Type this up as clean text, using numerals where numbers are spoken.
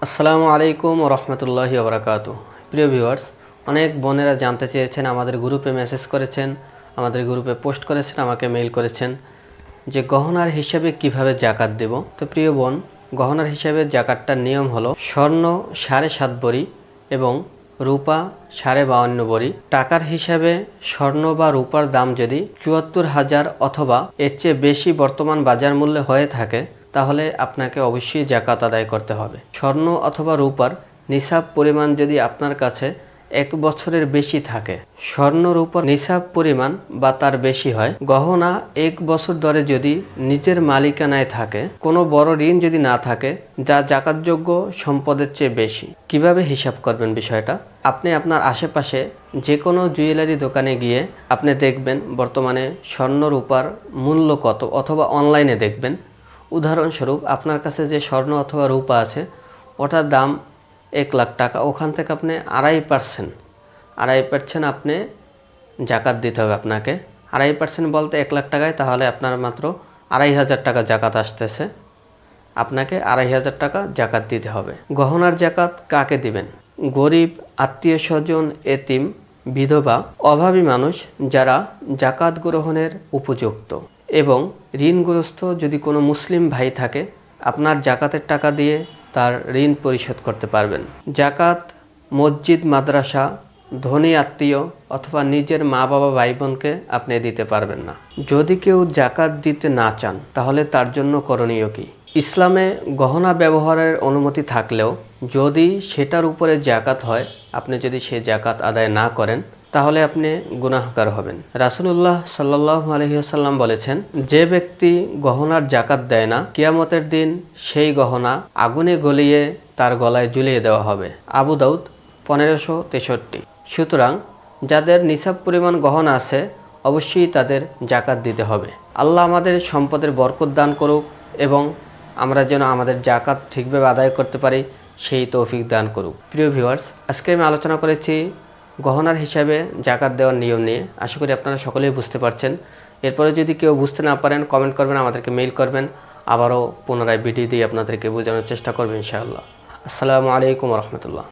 আসসালামু আলাইকুম ওয়া রাহমাতুল্লাহি ওয়া বারাকাতুহু। প্রিয় ভিউয়ার্স, অনেক বোনেরা জানতে চেয়েছেন, আমাদের গ্রুপে মেসেজ করেছেন, আমাদের গ্রুপে পোস্ট করেছেন, আমাকে মেইল করেছেন যে গহনার হিসাবে কিভাবে জাকাত দেব। তো প্রিয় বোন, গহনার হিসাবে জাকাতটার নিয়ম হলো স্বর্ণ 7.5 ভরি এবং রূপা 52.5 ভরি। টাকার হিসাবে স্বর্ণ বা রূপার দাম যদি 74,000 অথবা এর চেয়ে বেশি বর্তমান বাজার মূল্যে হয়ে থাকে তাহলে আপনাকে অবশ্যই জাকাত আদায় করতে হবে। স্বর্ণ অথবা রূপার নিসাব পরিমাণ যদি আপনার কাছে 1 বছরের বেশি থাকে, স্বর্ণ রূপার নিসাব পরিমাণ বা তার বেশি হয়, গহনা 1 বছর ধরে যদি নিজের মালিকানায় থাকে, কোনো বড় ঋণ যদি না থাকে যা জাকাতযোগ্য সম্পদের চেয়ে বেশি। কিভাবে হিসাব করবেন বিষয়টা? আপনি আপনার আশেপাশে যে কোনো জুয়েলারি দোকানে গিয়ে আপনি দেখবেন বর্তমানে স্বর্ণ রূপার মূল্য কত, অথবা অনলাইনে দেখবেন। উদাহরণস্বরূপ আপনার কাছে যে স্বর্ণ অথবা রূপা আছে ওটার দাম 1 লাখ টাকা, ওখান থেকে আপনি 2.5% আপনি জাকাত দিতে হবে আপনাকে। 2.5% বলতে 1 লাখ টাকায় তাহলে আপনার মাত্র 2,500 টাকা জাকাত আসতেছে। আপনাকে 2,500 টাকা জাকাত দিতে হবে। গহনার জাকাত কাকে দিবেন? গরিব, আত্মীয় স্বজন, এতিম, বিধবা, অভাবী মানুষ যারা জাকাত গ্রহণের উপযুক্ত এবং ঋণগ্রস্ত যদি কোনো মুসলিম ভাই থাকে, আপনার জাকাতের টাকা দিয়ে তার ঋণ পরিশোধ করতে পারবেন। জাকাত মসজিদ, মাদ্রাসা, ধনী আত্মীয় অথবা নিজের মা বাবা ভাই বোনকে আপনি দিতে পারবেন না। যদি কেউ জাকাত দিতে না চান তাহলে তার জন্য করণীয় কি? ইসলামে গহনা ব্যবহারের অনুমতি থাকলেও যদি সেটার উপরে জাকাত হয়, আপনি যদি সেই জাকাত আদায় না করেন তাহলে আপনি গুনাহগার হবেন। রাসূলুল্লাহ সাল্লাল্লাহু আলাইহি ওয়াসাল্লাম বলেছেন, যে ব্যক্তি গহনার জাকাত দেয় না, কিয়ামতের দিন সেই গহনা আগুনে গলিয়ে তার গলায় ঝুলিয়ে দেওয়া হবে। আবু দাউদ 1563। সুতরাং যাদের নিসাব পরিমাণ গহনা আছে অবশ্যই তাদের জাকাত দিতে হবে। আল্লাহ আমাদের সম্পদের বরকত দান করুক এবং আমরা যেন আমাদের জাকাত ঠিকভাবে আদায় করতে পারি সেই তৌফিক দান করুক। প্রিয় ভিউয়ার্স, আজকে আমি আলোচনা করেছি গহনার হিসাবে জাকাত দেওয়ার নিয়ম নিয়ে। আশা করি আপনারা সকলেই বুঝতে পারছেন। এরপরে যদি কেউ বুঝতে না পারেন কমেন্ট করবেন, আমাদেরকে মেইল করবেন, আবারও পুনরায় ভিডিও দিয়ে আপনাদেরকে বোঝানোর চেষ্টা করবেন ইনশাআল্লাহ। আসসালামু আলাইকুম ওয়া রাহমাতুল্লাহ।